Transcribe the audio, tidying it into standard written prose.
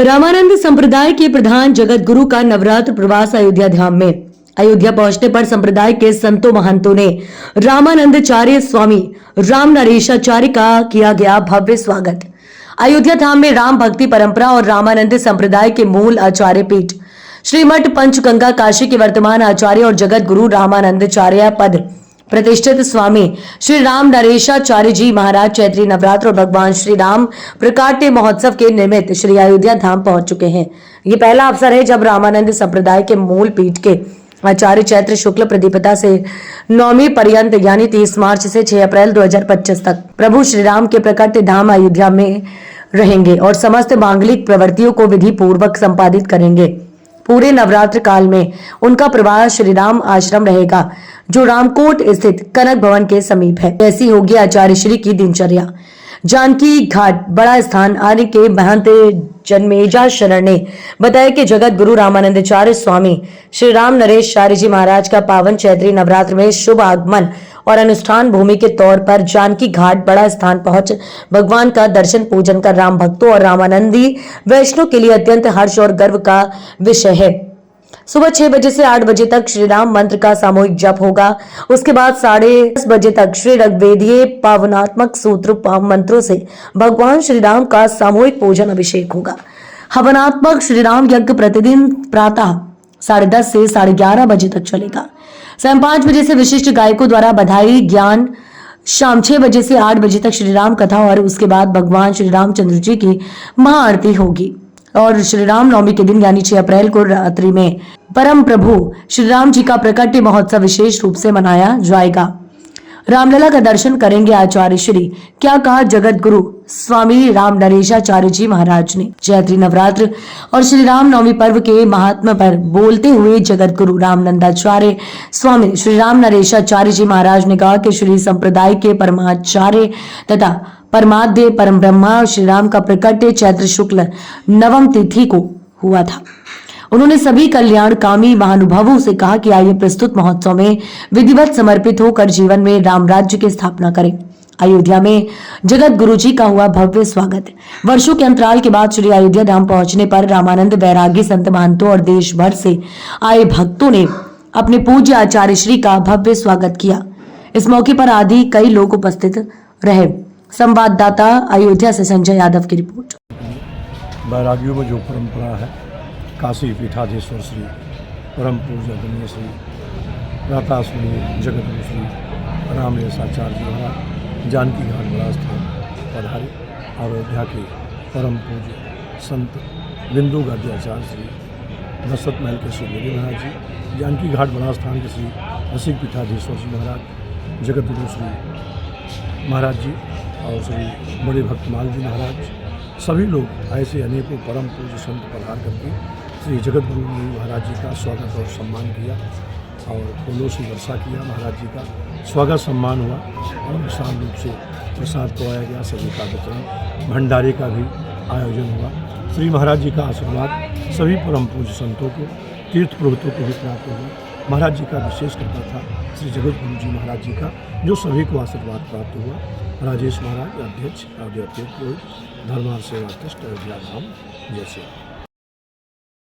रामानंद संप्रदाय के प्रधान जगत गुरु का नवरात्र प्रवास अयोध्या धाम में। अयोध्या पहुंचने पर संप्रदाय के संतों महंतों ने रामानंदाचार्य स्वामी राम नरेशाचार्य का किया गया भव्य स्वागत। अयोध्या धाम में राम भक्ति परंपरा और रामानंद संप्रदाय के मूल आचार्य पीठ श्रीमठ पंचगंगा काशी के वर्तमान आचार्य और जगत गुरु रामानंदाचार्य पद प्रतिष्ठित स्वामी श्री राम नरेशाचार्य जी महाराज चैत्री नवरात्र और भगवान श्री राम प्रकाट्य महोत्सव के निमित्त श्री अयोध्या धाम पहुंच चुके हैं। ये पहला अवसर है जब रामानंद संप्रदाय के मूल पीठ के आचार्य चैत्र शुक्ल प्रतिपदा से 9वीं पर्यंत यानी 30 मार्च से 6 अप्रैल 2025 तक प्रभु श्री राम के प्रकट धाम अयोध्या में रहेंगे और समस्त मांगलिक प्रवृत्तियों को विधि पूर्वक संपादित करेंगे। पूरे नवरात्र काल में उनका प्रवास श्री राम आश्रम रहेगा जो रामकोट स्थित कनक भवन के समीप है। ऐसी होगी आचार्य श्री की दिनचर्या। जानकी घाट बड़ा स्थान आदि के महंत जन्मेजा शरण ने बताया कि जगत गुरु रामानंदाचार्य स्वामी श्री राम नरेशाचार्य जी महाराज का पावन चैत्री नवरात्र में शुभ आगमन और अनुष्ठान भूमि के तौर पर जानकी घाट बड़ा स्थान पहुंच भगवान का दर्शन पूजन कर राम भक्तों और रामानंदी वैष्णव के लिए अत्यंत हर्ष और गर्व का विषय है। सुबह 6 बजे से 8 बजे तक श्री राम मंत्र का सामूहिक जप होगा। उसके बाद 10:30 बजे तक श्री ऋग्वेदीय पावनात्मक सूत्र मंत्रों से भगवान श्री राम का सामूहिक पूजन अभिषेक होगा। हवनात्मक श्री राम यज्ञ प्रतिदिन प्रातः 10:30 से 11:30 बजे तक चलेगा। शाम 5 बजे से विशिष्ट गायकों द्वारा बधाई ज्ञान, शाम 6 बजे से 8 बजे तक श्री राम कथा और उसके बाद भगवान श्री रामचंद्र जी की महाआरती होगी। और श्री राम नवमी के दिन यानी 6 अप्रैल को रात्रि में परम प्रभु श्री राम जी का प्रकट महोत्सव विशेष रूप से मनाया जाएगा। रामलला का दर्शन करेंगे आचार्य श्री। क्या कहा जगत गुरु स्वामी राम नरेशाचार्य जी महाराज ने। चैत्री नवरात्र और श्री राम नवमी पर्व के महात्मा पर बोलते हुए जगत गुरु रामानंदाचार्य स्वामी श्री राम नरेशाचार्य जी महाराज ने कहा कि श्री संप्रदाय के परमाचार्य तथा परमाद्य परम ब्रह्मा श्री राम का प्रकट चैत्र शुक्ल नवम तिथि को हुआ था। उन्होंने सभी कल्याणकामी महानुभावों से कहा कि आइए प्रस्तुत महोत्सव में विधिवत समर्पित होकर जीवन में राम राज्य की स्थापना करें। अयोध्या में जगत गुरु जी का हुआ भव्य स्वागत। वर्षों के अंतराल के बाद श्री अयोध्या धाम पहुंचने पर रामानंद वैरागी संत महंतों और देश भर से आए भक्तों ने अपने पूज्य आचार्य श्री का भव्य स्वागत किया। इस मौके पर आदि कई लोग उपस्थित रहे। संवाददाता अयोध्या से संजय यादव की रिपोर्ट। वैरागियों में जो परंपरा है, काशी पीठाधीश्वर श्री परम पूज्य आदरणीय श्री प्रातःस्मरणीय जगत गुरु श्री राम नरेशाचार्य जी महाराज जानकी घाट बड़ा स्थान पधारे और अयोध्या के परम पूज्य संत बिंदु गद्याचार्य श्री दशरथ महल के श्री देवी महाराज जी, जानकी घाट बड़ा स्थान के श्री रसिक पीठाधीश्वर जी महाराज, जगत गुरु श्री महाराज जी और श्री बड़े भक्तमाल जी महाराज, सभी लोग ऐसे अनेकों परम पूज्य संत पधार करके श्री जगत गुरु महाराज जी का स्वागत और सम्मान किया और फूलों से वर्षा किया। महाराज जी का स्वागत सम्मान हुआ और विशाल रूप से प्रसाद पवाया गया। सभी का वितरण भंडारे का भी आयोजन हुआ। श्री महाराज जी का आशीर्वाद सभी परम पूज्य संतों को, तीर्थ पुरोहितों को भी प्राप्त हुआ। महाराज जी का विशेष कृपा था श्री जगत गुरु जी महाराज जी का, जो सभी को आशीर्वाद प्राप्त हुआ। राजेश महाराज अध्यक्ष, अध्यक्ष पुरोहित, धर्मार्थ सेवा ट्रस्ट अयोध्या धाम जैसे।